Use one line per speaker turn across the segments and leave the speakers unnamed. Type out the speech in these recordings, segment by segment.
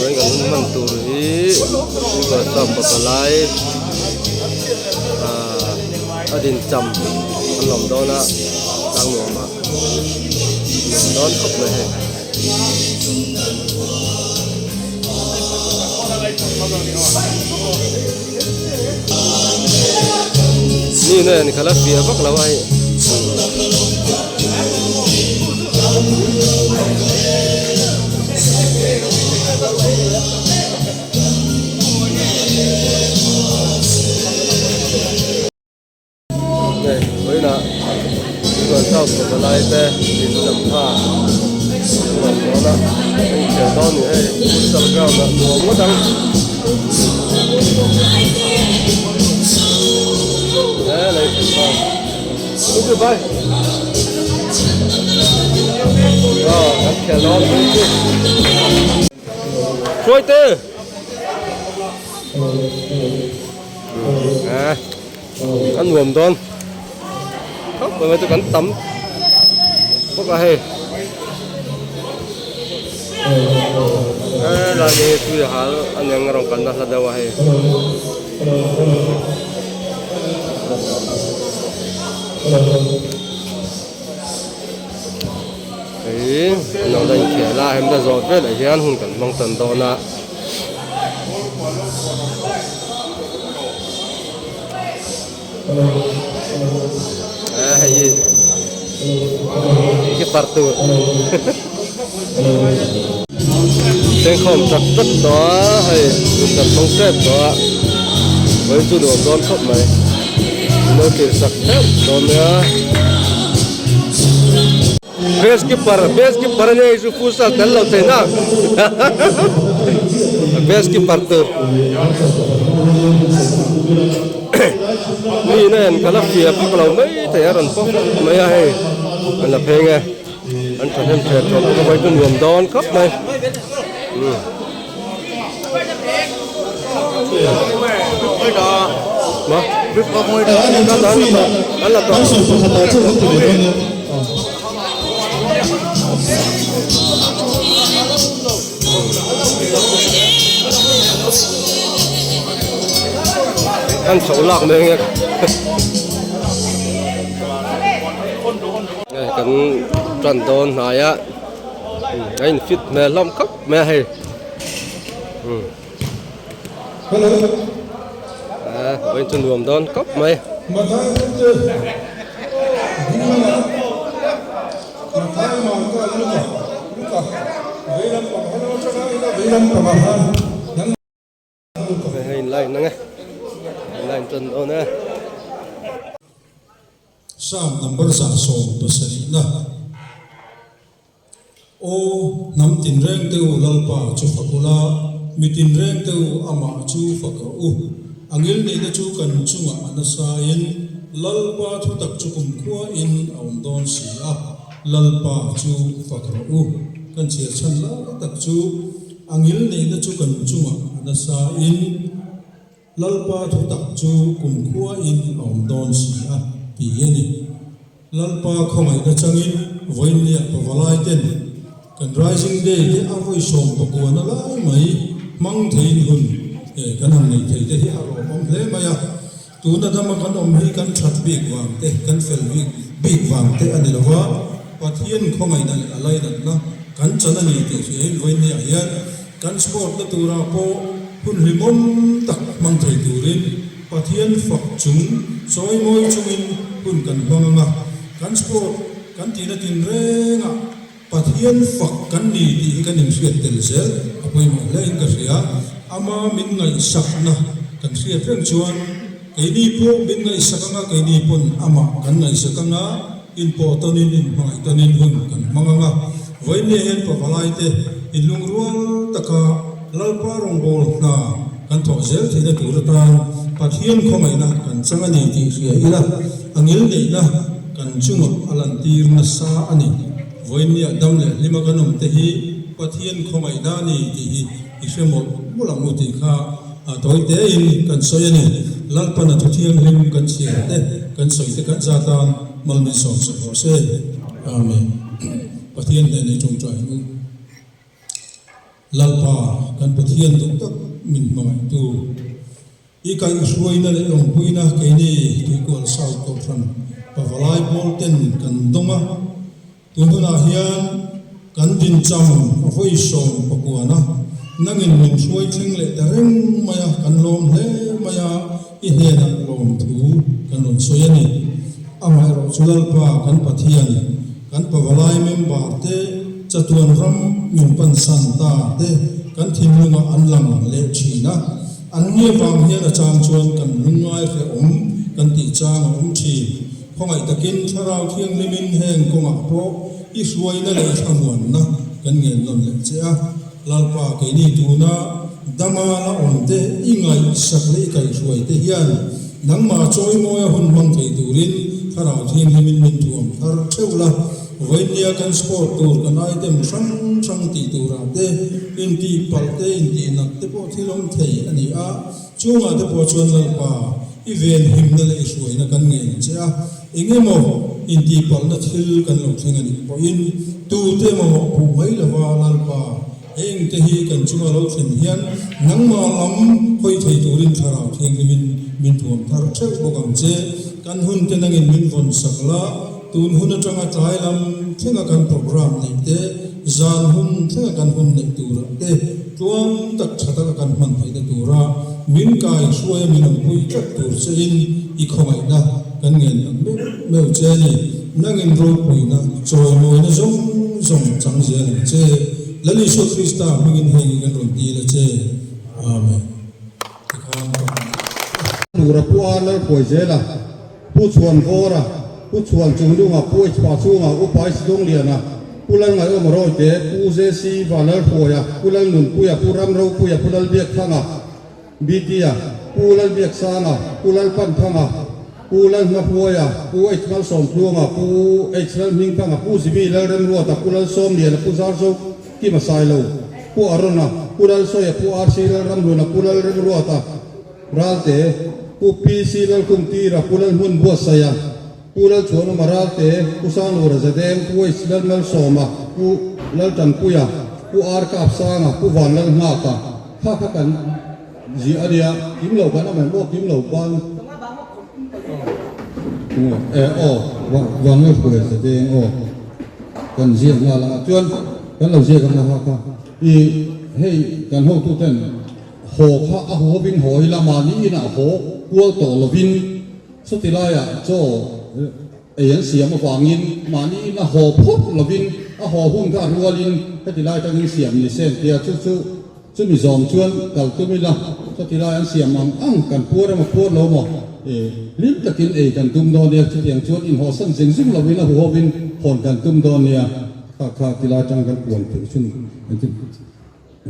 Với cả những măng tù ý và sầm bạc lái ở đình trầm ăn lòng đó nè đang ngủ mà đón khóc nàyนี่เนี่ยนี่เขาเปียบักละไว้với nè còn sau của lại đây thì chậm pha còn đó là anh chờ đón nữa hay sập gạo là mùa mất đắng đấy này đúng chưa bay các kẻ đón xuôi tư ăn nguồn tôn không bởi tôi cắn tắm rất là hay là đi tôi hal anh yang ngarong kan lah ada wahai ấy nó đang kể la em đã dọn về lại hiền hùng cảnh mong tần đó nè hay gì cái partu trên không chặt tất đó hay đặt bông xếp đó với chủ đồ đón khóc này nó tiền sặc hết đó nữa base keeper này itu pusat kalau tena base keeper tuนี่เนี่ยkalau dia kalau mấy thầy orang pun mấy ai anh là phê nghe anh phải thêm thầy cho nó quay cái nguồn đón khóc này mà biết có môi đó anh là toàn ăn sổ lạc này nghe cần tròn đồn này á anh fit mẹ lom khóc mẹ hay bên chân đường đón khóc mày hình lại nè lại chân đồn nè
Sam number sa som pasarina o nam tin reng teu lalpa chu fakula mitin reng teu ama chu fakau angil nei da chu kan chunga anasain lalpa thu tak chu kum khua in aum don sia lalpa chu fakau kan chia chan la tak chu angil nei da chu kan chunga anasain lalpa thu tak chu kum khua in aum don sia pieni lalpa khomai da changin voinia pavalai ten kan rising day ke avoi som pakona lai mai mang thein hun kan ham nei thei te hi aro om hle maya tu na dama kan om hi kan chat big wang te kan fel big wang te ani lawa pathian khomai na alai dan na kan chana ni te hi voinia ya kan sport na tura po hun limom tak mang thei turin pathian fak chung soi moi chungin kun kan banga kan sport kan tina tin renga pathian fak kan ni ti kan nim siat tel sel apoi ma lein ka ria ama min ngai sakna kan sia preng chuan kai ni po min ngai sakanga kai ni pon ama kan ngai sakanga in po tonin in mai tonin hun kan manganga voine hen pa valai te in lung rual taka lalpa rong bol na kan tho zel thina turatan pathian khomai na kan changani ti ria ila angil nei na kan chunga alantir na sa ani voinia damle lima kanom te hi pathian khomai na ni ti hi isemo mulang uti kha toy te in kan soyani lalpa na thuthiam lim kan sia te kan soi te kan zatan malmi som sa se amen pathian ne nei chung trai nu lalpa kan pathian tuk tak min mangai tu ikai suai na le long puina ke ni tu kol sau to tran pavalai bolten kan donga tuhuna hian kan din cham voi som pakuana nangin min suai thing le dareng maya kan lom le maya i he na lom thu kan ron soyani amai ro chulalpa kan pathian kan pavalai member te chatuan ram min pan san ta te kan thinunga anlang le china annie wang hian a chang chuan kan lungai re kan ti chang thi khongai takin tharau thiang limin heng konga po i suai na le thamuan na kan ngel lon le cha lalpa ke ni tu na dama la te ingai sak le kai suai te hian nangma choi moya hun mang thei turin tharau thiang limin min tuam thar theula voinia kan sport tur kan item sang ti tura te in ti palte in ti nak te po thilom thei ani a chunga te po chuan lalpa event himna le suai na kan nge cha engemo in ti pal na thil kan lo thing ani po in tu te mo pu mai la wa lalpa eng te hi kan chunga lo thin hian nangma lam khoi thei turin tharau theng min thuam thar theu bokang che kan hun te nangin min von sakla tun hun atanga tlai lam thenga kan program nei te zan hun thenga kan hun nei tura te tuam tak thata kan man phai te tura min kai suai min pui tak tur che in i khomai na kan ngen meu che ni nangin ro pui na choi moi na zong chang je ni che lali so krista mingin heng kan ron ti la che amen
tura puan poi zela pu chuan gora pu chuan chung lunga pu pa chunga upai sidong liana pulan ngai omroi te pu je si valer poya pulan nun puya puram ro puya pulal biak thanga bitia pulal biak sanga pulal pan thanga pulal na poya pu etmal som thunga pu etmal ming thanga pu sibi lal rem ro ta pulal som liana pu zar so ki masai lo pu arona pulal soya pu arsi lal ram lo na pulal rem ro ta ralte pu pc lal kum tira pulal mun bo saya pulal chuan marate usan ora zadem pu islal mal soma pu lal tan puya pu ar kap sanga pu van lal na ka kha kan ji aria kim lo kan ma mo kim lo pan van lal pu zadem kan ji na la chuan kan lo ji kan na ka i hei kan ho tu ten ho kha a ho bin hoi la ma ni na ho ku to lo bin sotilaya cho yan siam wangin mani na ho phot lovin a ho hun ka rualin hetilai tangin siam ni sen tia chu mi zom chuan kal tu mi la hetilai an siam ang kan pura ma pur lo mo lim takin kan tum do ne chu tiang chuan in ho san jing jing lovin la ho bin hon kan tum do ne kha tilai tang kan puan tu chun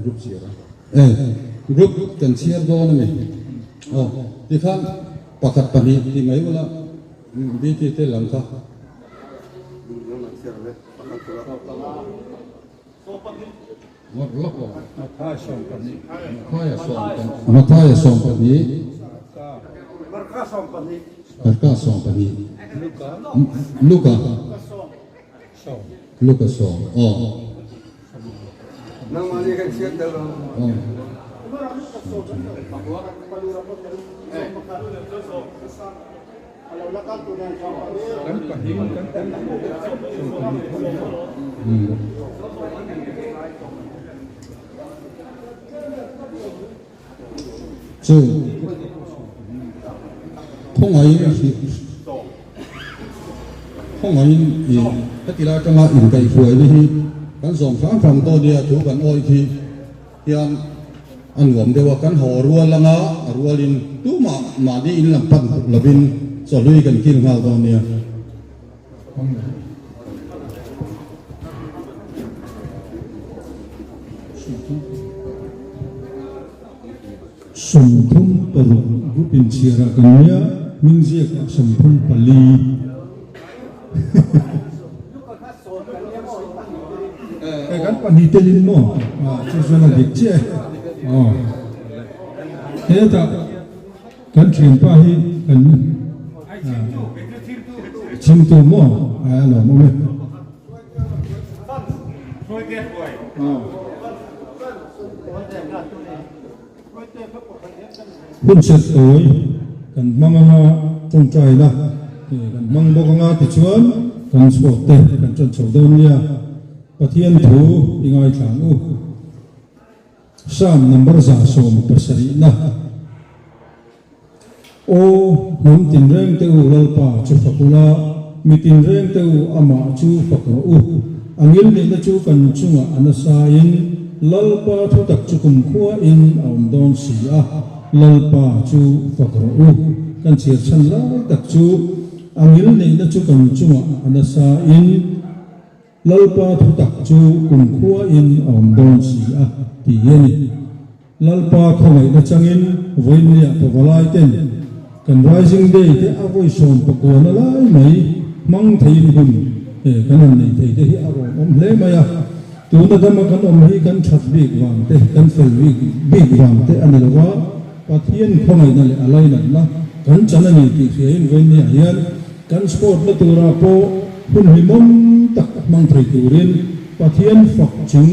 group sira group kan share do na me di khan pakat pani di mai wala BT te langka Mataya Sompani Marka Sompani Luka Som
Namanya kan siap dalam.
Không ai gì tất cả trong lại in cái phơi đi kan som sang phang to dia chu kan oi thi hian an ngom dewa kan ho rualanga rualin tu ma di in lam pan lovin so lui kan kil ngal do nia
สมทุมปรุกุปินเชียร์กันเนี่ยมิงเจียกสมทุมปลีกันปนิเตลินโมจะส่วนอะไรเจ้าเฮ้ยแต่กันเชียนป้าให้กันชิมตัวโมหล่อโมเมหุ่นเสร็จตัวกันมังงาจงใจนะกันมังบกงาติชวนกันสปอร์ตเตกันจนชาวดอนเนี่ยปะเทียนถูยังไงขังอูสามนัมเบอร์จ่าสมปัสสรีนะโอ้น้ำตินเร่งเตอูลลปาจูฟักุลามีตินเร่งเตอูอามาจูฟักรอูอังยิลเนี่ยจูกันจุงอันสายินลลปาทุตักจุกุมขัวอินอมดอนสีอาลลปาจูฟักรอูกันเสียชันลาตักจูอังยิลเนี่ยจูกันจุงอันสายินลลปาทุตักจูกุมขัวอินอมดอนสีอาที่เยนี่ลลปาเขาไม่ได้จังอินวันนี้พอวลายเต็นกัน rising day ที่เอาไว้ส่งประกวดอะไรไหมมั่งทีมหุ่นกันนั่นนี่ที่อารมณ์เล่ไหมอ่ะตัวนั้นทำมากันอมให้กันชัดบิ๊กวางเตกันเฟลบิ๊กวางเตอันนี้ละว่าปะเทียนเขาไม่นั่นอะไรนั่นนะกันจันนี่ที่เขียนวันนี้ยันกันสปอร์ตละตัวราโปหุ่นหิมตักมั่งทีตัวเรียนปะเทียนฝักจึง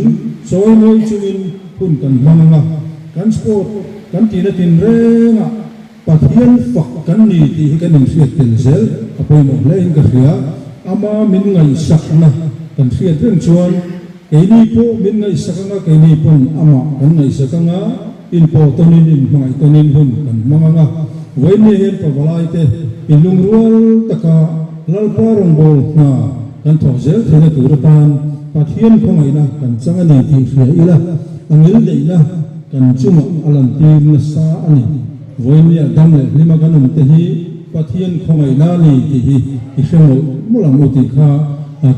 ซอยน้อยจึงหุ่นกันมั่งอ่ะกันสปอร์ตกันตีนักกินเร่งอ่ะปะเทียนฝักกันนี่ที่กันหนึ่งเสียเต็มเซลอภัยหมดเลยกันเสียอามามินไงสักนะกันเสียเรื่องชวนไอ้นี่พวกมินไงสักนะไอ้นี่พวกอามากันไงสักนะอินโปตัวนี้อินไงตัวนี้หุ่นกันมั่งอ่ะวันนี้เห็นปะวลายเตอินลุงรัวตะกาลลปารงโบนะกันทอเซลที่นั่นตัวปานปะเทียนพวกไงนะกันจังนี่ที่เสียอีละอันนี้เลยนะกันจุ่มอลันตีนสาอันนี้วันนี้ดำเลยนี่มากันนั่นที่ปะเทียนพวกไงนานี่ที่อีกเรื่องมุลามุติข้า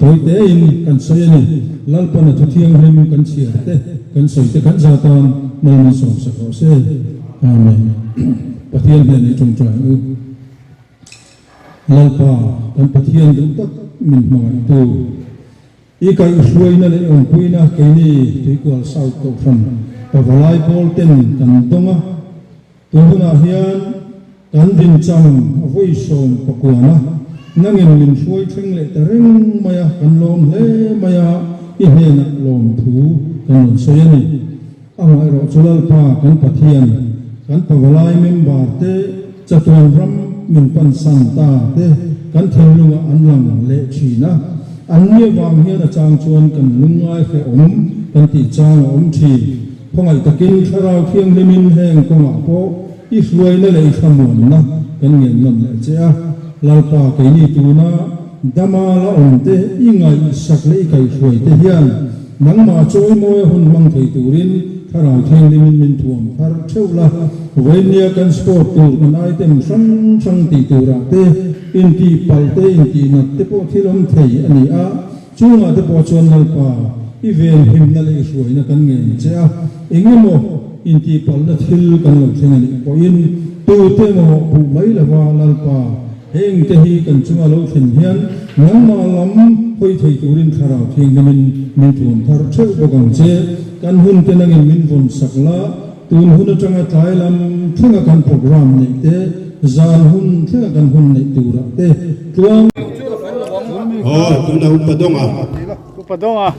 ตัวเตอินกันเสียนี่ลลปานะทุกที่ยังเห็นกันเสียเตกันสวยเตกันซาตานมันส่งสักเขาเสียอาเมนปะเทียนเนี่ยจงใจลลปากันปะเทียนดูตักมินมาตัวอีกไอ้ช่วยนั่นเองคุยนะแค่นี้ที่กูเอาสาวตัวฟันพอไล่บอลเต้นกันตรงอ่ะตัวน่ะเฮียนกันดินจังเอาไว้ส่งปะกัวนะนั่งเงินมินช่วยทิ้งเลยแต่เร่งมาyaกันลมเล่มาyaอีเฮียนลมถูกันลมเสียนี่อามาเราจุลปากันปะเทียนกันพอไล่มินบาเตจะตัวรำมินปันสันตาเตกันเทลุงอันหลังเละชีนะอันนี้วางเฮียนจางชวนกันลุงไอ้เขอมกันติจางอมทีพอไงตะกินคราวเพียงลิมินแห้งก็มาโปอีสวยนั่นเลยขมวนนะกันเงินนั่นแหละเจ้าลาปาไก่นี่ตูนะดามาละอมเตอีไงสักเลยไก่สวยเทียนนังมาช่วยมวยหุ่นมังไก่ตูรินถ้าเราเที่ยงลิมินมินทวมพาร์เช่าละเวเนียกันสปอร์ตตูกันไอเต็มสังตีตูระเตอินทีปัลเตอินทีนัดเตปอที่ลมไทยอันนี้ช่วงอาเตปอชวนลาปาอีเวนหิมนั่นเลยสวยนะกันเงินเจ้าเองโมอินทีปัลนัดฮิลกันลมเชงนี่พออินตัวเตโมผู้ไม่ละว่าลาปาเฮงเตฮีกันช่วงเราเห็นเฮียนนังมาล้ำคุยไทยตูรินคาราเพียงมินทวมพาร์เช่าบกังเจกันหุ่นเตนังมินวนสักละตูนหุ่นจังไทยลำทั้งกันโปรแกรมนี่เตจานหุ่นทั้งกันหุ่นในตัวระเตตัว
อ๋อตัวนั้นอุปดงอ่ะ
Upadonga.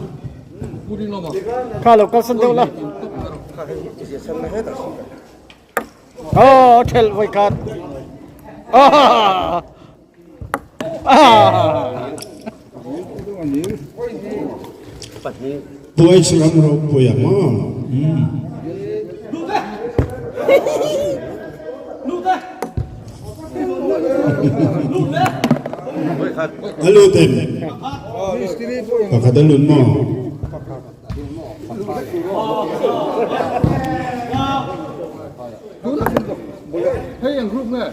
Kalau kau sentuh lah. Oh, tell we got. Ah. Ah.
ตัวไอ้สลัมเราป่วยมั้งฮัลโหลเต็มปากกาดลุนมั้ง
เฮ้ยยังรูปเนี่ย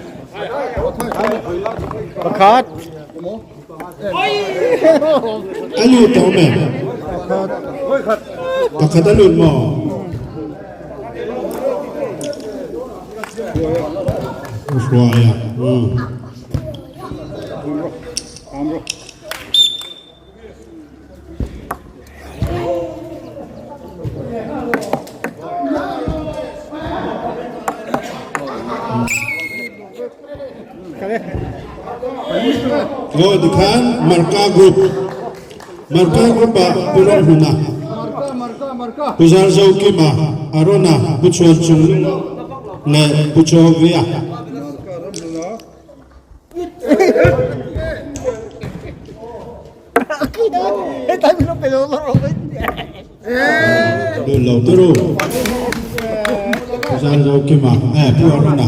Bakat.
อายุเท่าไหร่ปากกาดลุนมั้ง Ushuaia. Rồi dikan marka group ba pulang huna. Pusar zauki ma arona puchuan chung le puchovia. Dulu terus. Pusar zauki ma pu arona.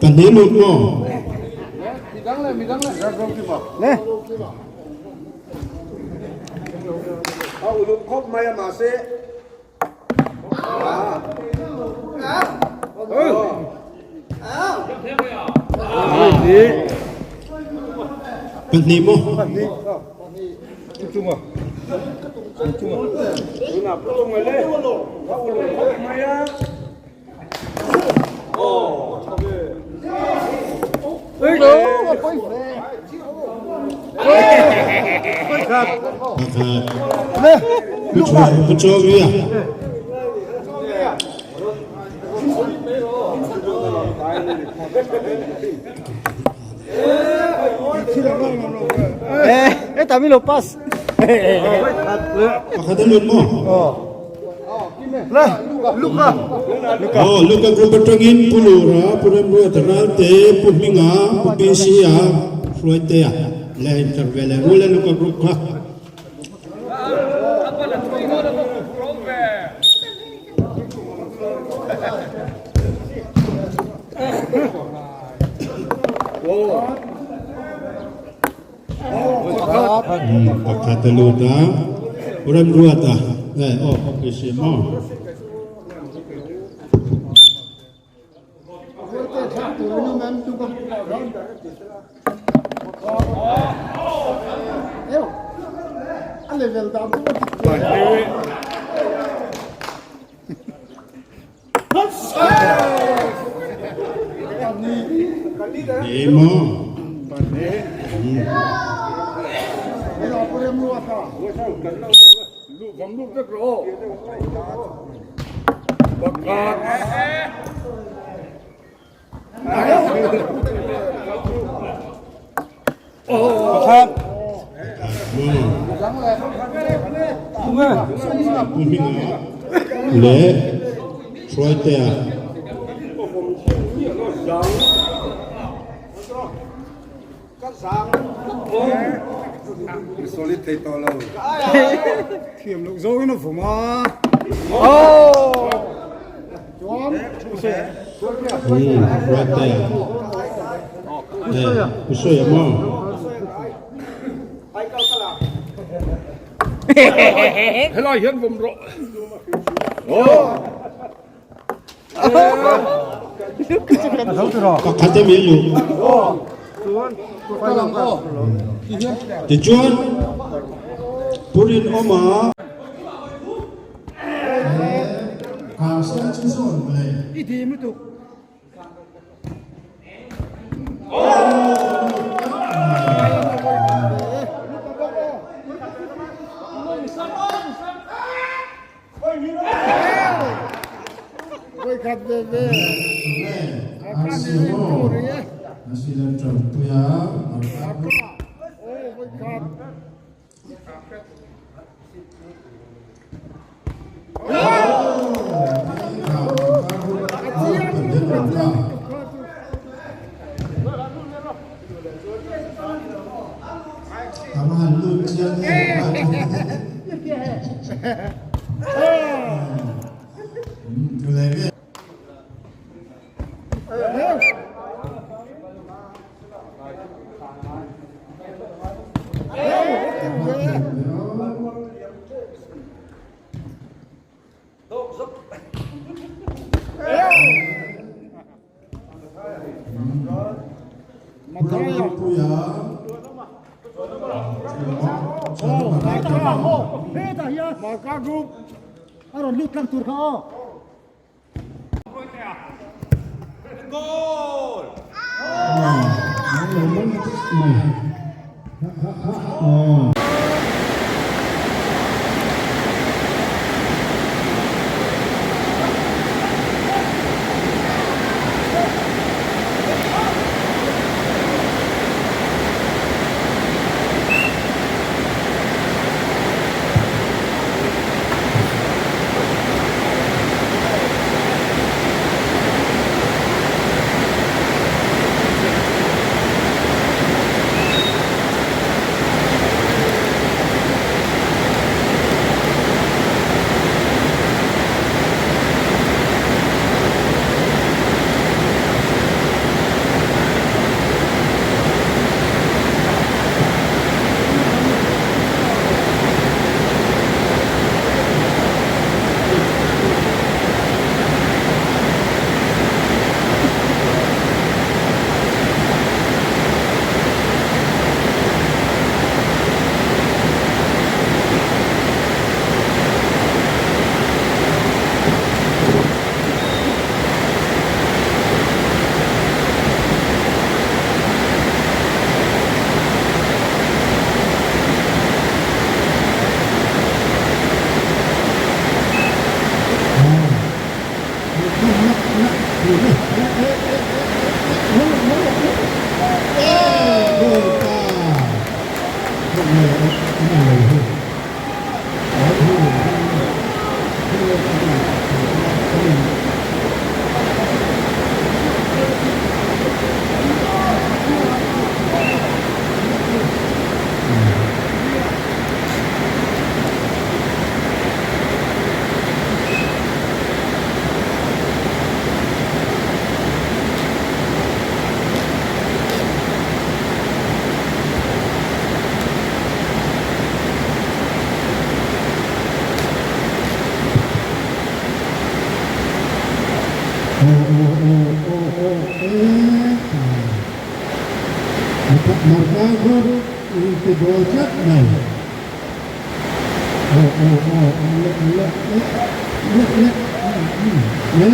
Tadi lu mo. Tadi mo. Puchovia.
También lo pas.
Pakadalun mo. Luka grup bertangin pulura puran buat terate puminga pupisia fruitea lain tervele ulah luka grup ka. Pakadaluta puran buat pupisia mo. Demo. Le fruitea.
Thiểm lục dối nó phủ mà.
Fruitea. Pusoya mo.
Hello, hiến vùng rộ.
Pakate milu. Tujuan purin oma. Kawasan Cizon boleh.
Itu itu.
Nasilan tu ya. Tambahan lu jangan. Puya
Makagub. Aron lut lang tur ka.
Marcado cái đồ chất này nhớ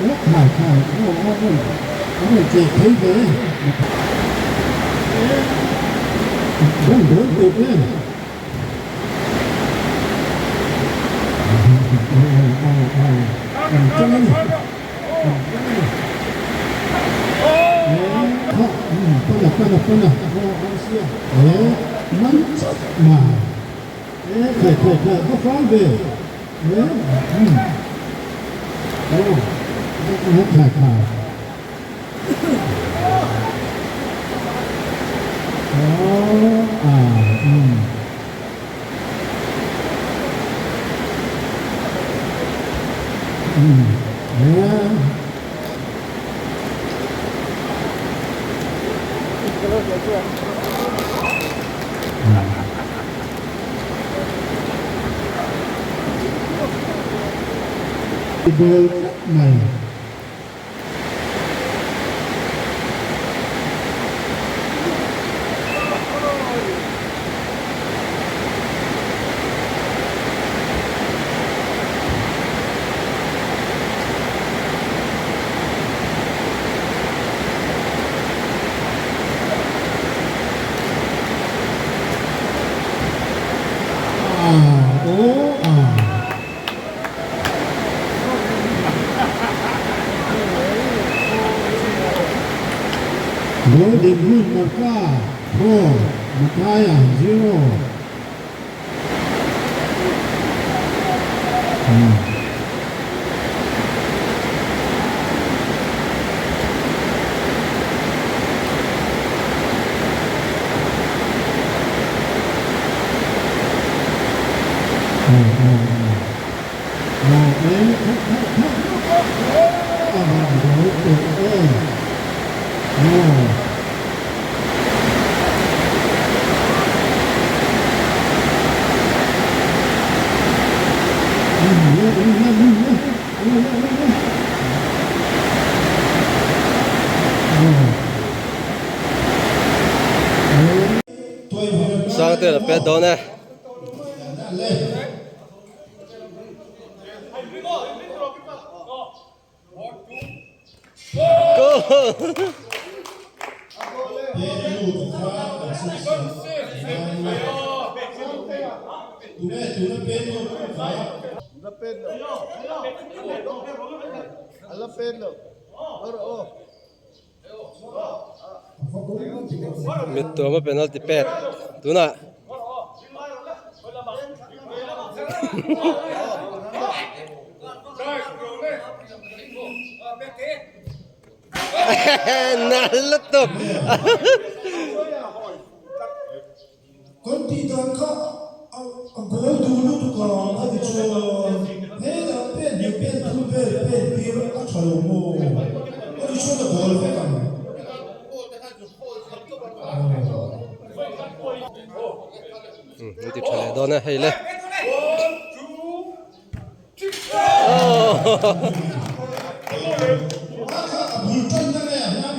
rất thải nó chỉ thấy thế không đối tục lên chân con là mắn chất mà thể có phán về nó thải cái đồ chất này Golden Moon marka 4 Makaya 0 Tôi
tê là bé đó nè cô mít tua mà penalty pet tu na nalutop
con ti dan ka a gol dulu tu ka a di cho he da pe tu pe a chalo mo a di cho da gol pe ka
đi chơi đó nè hay lên
물 짠다네 나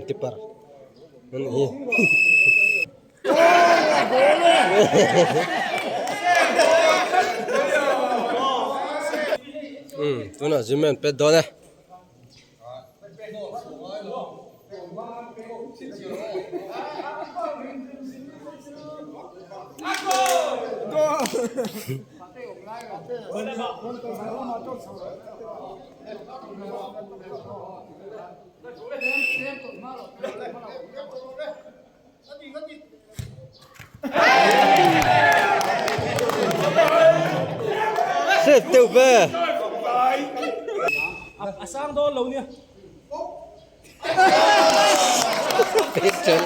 Tipar. Ini. Tu nak zimen pet dona. Sẽ tiêu về.
Sang đó lâu nè.
Biết chân.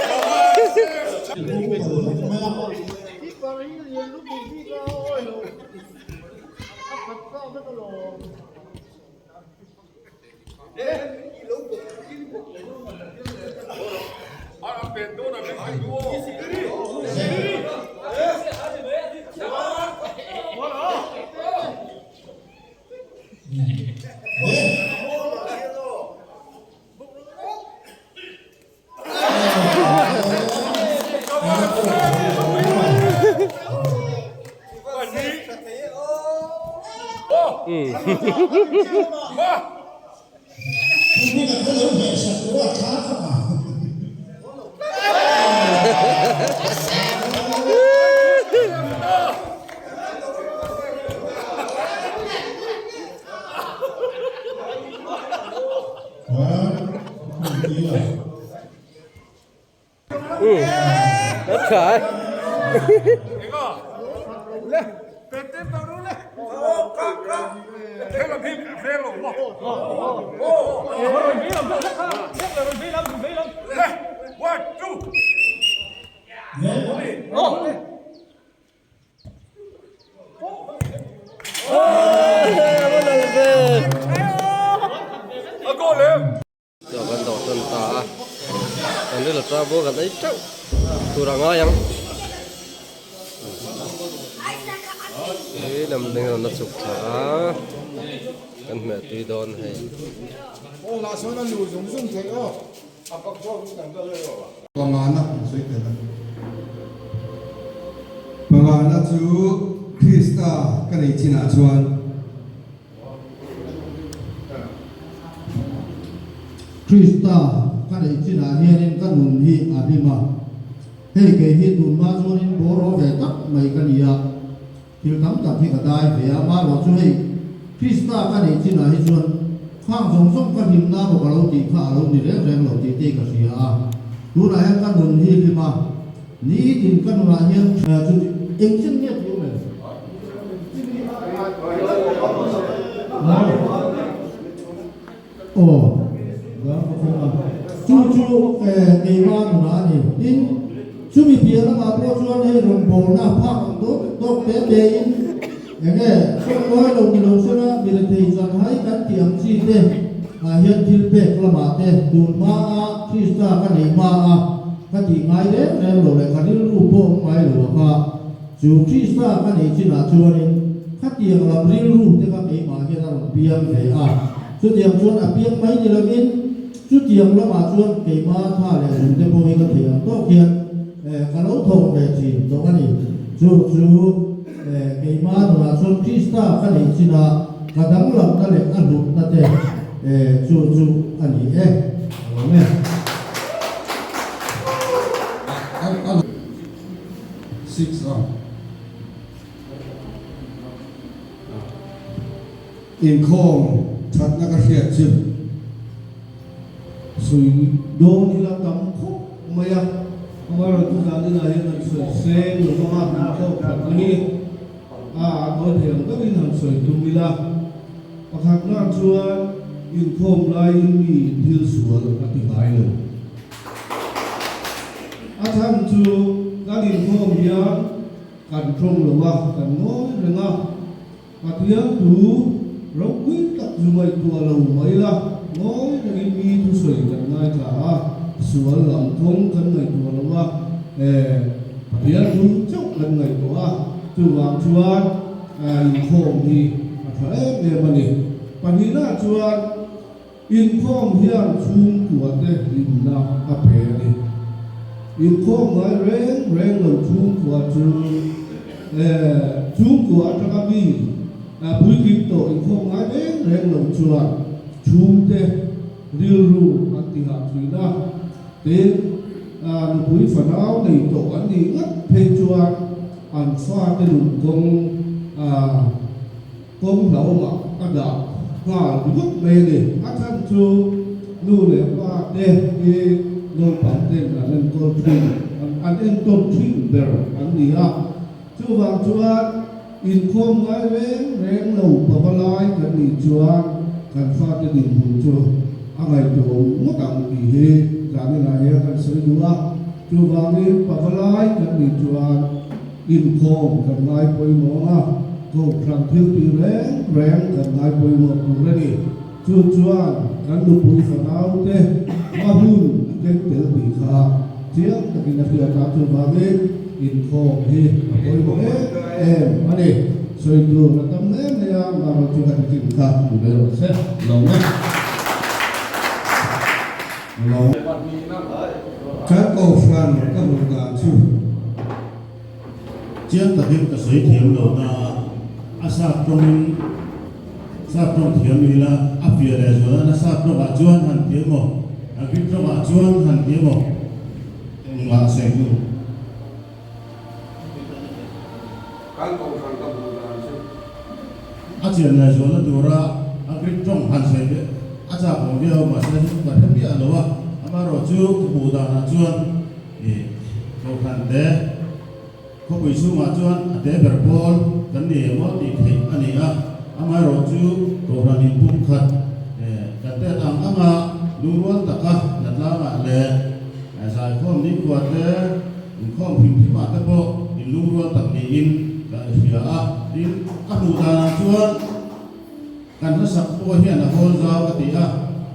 Rất khởi. Giờ vẫn đổ tuần ta, còn đây là ta vô gần đấy chắc, tôi đang ngó nhá. Thế làm nên là nó sụp thả, con mẹ tùy đòn hay.
Pangana suy thế này. Pangana chú Krista cái này chỉ là chuan.
Krista kan ichina hianin kan nun hi adima hei ke hi nun ma chuanin boro ve tak mai kan ia thil tam tak hi ka dai ve ama lo chu hei Krista kan ichina hi chuan khang song song kan him na bo ka lo ti kha lo ni reng reng lo ti te ka sia tu na he kan nun hi lima ni tin kan ra hian chu eng chen ne tu me oh chu ngày mai nó này in chú bị phía nó mà bố chuan hay đồng bộ na phát tốt tốt bé bé inอย่างเงี้ยช่วงน้อยลงกิโลเซนะมีแต่ที่จะให้กันเตรียมชีเต้เฮียนทิลเปกละมาเต้ดูมาคริสตากันนี่มากันที่ไงเด้แรงโหลเลยกันที่รูปโป้งไงหรือว่าจูคริสตากันนี่จีน่าชวนนี่ขัดเตียงเราเรียนรู้แต่ก็ไม่มาเฮียนเราเปียงเลยชุดเตียงชวนเปียงไม่นี่เรากินชุดเตียงละมาชวนเกี่ยมาท่าเลยถึงจะพอมีกันเตียงโต๊ะเขียนกันเอาทงเลยจีตรงนี้จูcái mà nó son Krista cái này chỉ là cái đắng lòng cái này ăn đủ ta thế chú anh ấy nghe
six in khom thật là cái chuyện chứ
suy đôn đi là tắm khúc mày mà rồi chúng ta đi này là suy sen rồi có mặt nào đâu phải cái có thể các bên hàng sợi tung đi là hoặc hàng năm xưa in khom lại in mì thiêu sủa là các tỷ bài rồi tham chú các in khom ya cần không làว่าcần nói là nga và tiếng đủ rốt quyết tập dù mày tua lâu mấy là nói là in mì thiêu sủa cần ngay cả sủa làm không cần ngày tua làว่าtiếng đủ chốc lần ngày tua chú vàng chuan in khom thì phải về mà này bản đi na chuan in khom hian chung của thế in na ape này in khom ngay reng reng lâu chung của chung của cho các bi bùi kim tổ in khom ngay reng reng lâu chuan chung thế điều ru anh thì học gì na đến bùi phần áo này tổ anh đi ngắt phê chuan anh pha cái lục công lão mà anh đã và lúc này này anh chú nu này qua đây cái nông bản tên là lên con thuyền anh em con thuyền bèo anh đi chú vàng chú in khom ngay reng lâu bà lai cái đi chú cần pha cái đỉnh hùng chú anh ấy chú mất ăn gì hết cái này là hết cái sợi đua chú vàng đi bà lai cái đi chú in khom cần ngay bồi mỏ cô rằng thiếu bị rèn cần ngay bồi mỏ cũng đây chuan cần đủ bồi phần áo thế mà hun cái tiểu bị khá tiếc cái này là cả chú vàng đi in khom thì bồi mỏ em anh đi rồi đưa là tâm nét này mà chúng ta chỉnh khá đủ để rồi sẽ lòng nhé lòng các câu phàn các mục đảng chú
chiến tập hiện cái giới thiệu đầu là sát trong thiền vì là áp việc này rồi là sát trong bà chuan hẳn tiếng một cái trong bà chuan hẳn tiếng một là sẽ luôn áp chuyện này rồi là đồ ra cái trong hẳn sẽ áp sátของเราmà sẽ bắt thêm biết làว่าmà rồi chú bù đà là chuan thì câu hẳn đấy có bị số mà chuan để bờ bol cái này mà đi thấy anh ấy mà rồi chú tổ ra đi bung khát cái đấy làm mà luôn tất cả đặt ra mà lệ giải không đi qua đấy không hình thức mà cái bộ luôn tất cả in cái phía đi áp dụng ra chuan cái nó sắp qua hiện là hôn giao cái gì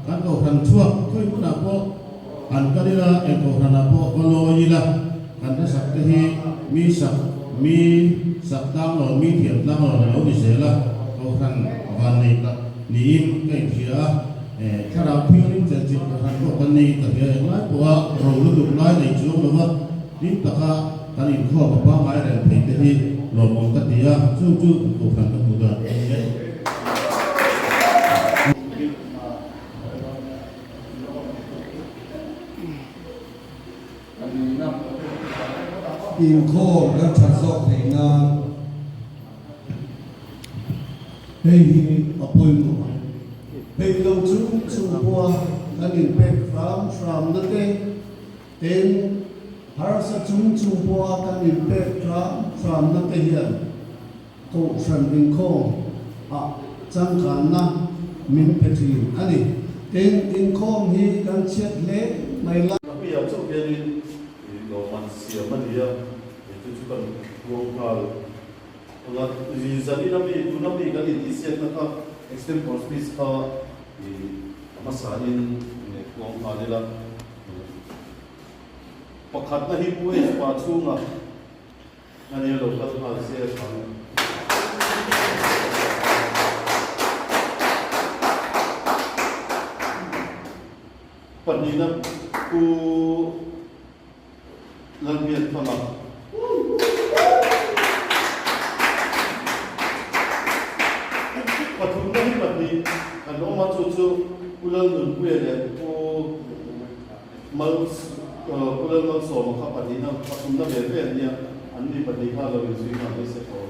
cái cầu thần chuộc thôi cũng là bộ anh cái đấy là em cầu thần là bộ có lôi gì là cái nó sắp cái mi sắp đang rồi mi thiệt đang rồi nó bị sẽ là cầu thần và này là niệm cái phía cái đạo phiêu niệm chân chính là thành của cái này cái này nói của rồi lúc nói này chú đúng không niệm tất cả cái niệm khó mà ba máy này thì cái gì rồi một cái gì chú cầu thần cái một cái
in kho đã chặt dọc thành na hey appointment hey lâu chú qua anh in pek from the day then har sa chú qua anh in pek from the day here to from in kho chẳng hạn na min peti ani then in kho hi kan chet le mai la
bây giờ chỗ kia đi đồ mặt xỉa mà đi à thì chú cần gồm cả là vì giờ đi năm đi cái gì xe nó có extreme hospice có thì mà sáng in gồm cả đi là bậc hạt nó hi bùi và chung à anh em đâu có hạt xe thằng phần gì đó ku lần biệt thôi mà và chúng ta đi phần gì anh ông mà chú ku lần lần quê này ku mal ku lần mal sổ mà các phần gì đó và chúng ta về về gì anh đi phần gì khác là mình suy nghĩ là sẽ có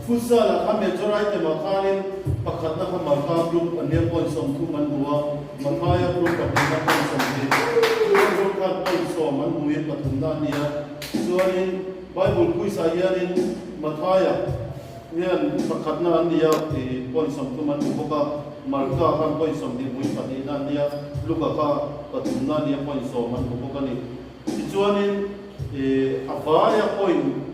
futsal a mejorai te makanin pakhat na khamaka group ania point som thu man huwa mathaya group ka na point som te group ka point som man huwa pathumna nia chuanin bible kuisa hianin mathaya hian pakhat na ania te point som thu man huwa marka kan point som ni hui pathina nia luka ka pathumna nia point som man huwa ni chuanin avaya point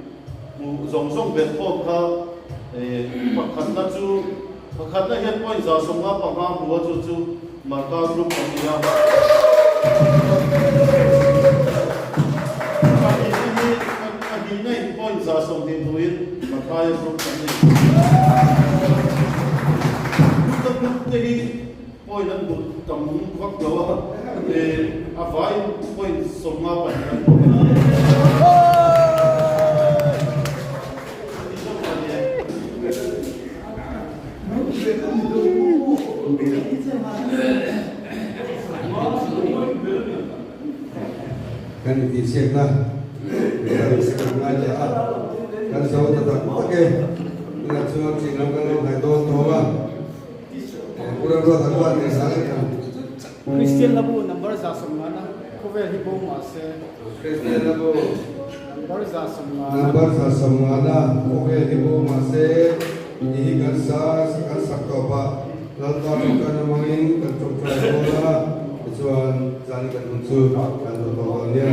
zong bet pom kha pakhat na hian point za songa panga buwa chu marka group ania ani nei point za song din duin marka group ania group te hi point an bu tam khak dawa avai point songa pa
kan disiaplah dari sekarang aja kan saya tetap pakai dengan semua sinar kalau naik doa pura-pura tanpa misalnya
Christian labu number za samana cover hibo mase
Kristen lalu
number za samana
number sasamana oke ibu masih ini kan sekan saktoba lalu kan namangin kan coklat bola Tuan jadikan unsur dan tokohnya